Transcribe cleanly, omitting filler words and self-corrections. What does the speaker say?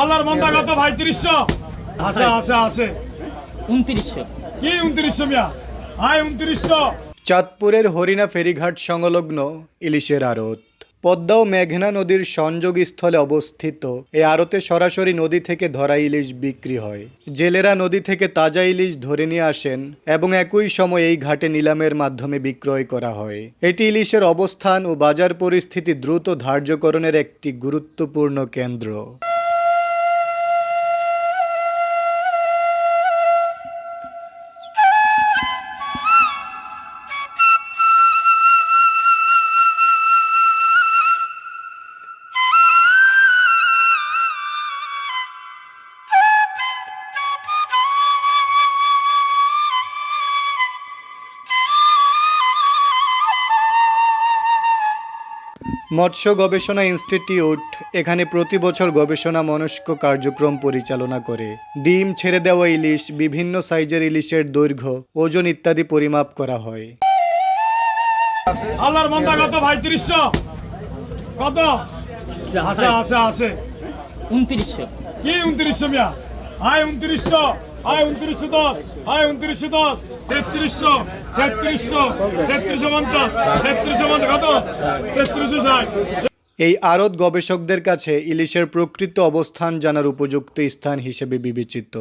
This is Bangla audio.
আল্লাহর মন্দা কত ভাই ৩০০ আছে আছে আছে ২৯০০ কি ২৯০০ মিয়া আয় ২৯০০। চাঁদপুরের হরিণা ফেরিঘাট সংলগ্ন ইলিশের আড়ত। পদ্মা ও মেঘনা নদীর সংযোগস্থলে অবস্থিত এই আড়তে সরাসরি নদী থেকে ধরা ইলিশ বিক্রি হয়। জেলেরা নদী থেকে তাজা ইলিশ ধরে নিয়ে আসেন এবং একই সময় এই ঘাটে নিলামের মাধ্যমে বিক্রয় করা হয়। এটি ইলিশের অবস্থান ও বাজার পরিস্থিতি দ্রুত ধার্যকরণের একটি গুরুত্বপূর্ণ কেন্দ্র। মৎস্য গবেষণা ইনস্টিটিউট এখানে প্রতি বছর গবেষণা মনস্ক কার্যক্রম পরিচালনা করে। ডিম ছেড়ে দেওয়া ইলিশ, বিভিন্ন সাইজের ইলিশের দৈর্ঘ্য, ওজন ইত্যাদি পরিমাপ করা হয়। আল্লাহর মন্দা কত ভাই ৩০০ কত আছে আছে আছে ২৯০০ কি ২৯০০ মিয়া আয় ২৯০০ আয় ২৯১০ আয় ২৯১০ ৩৩০০ ৩৩50 ৩৩50 কত ৩৩60। এই আড়ত গবেষকদের কাছে ইলিশের প্রকৃত অবস্থান জানার উপযুক্ত স্থান হিসেবে বিবেচিত।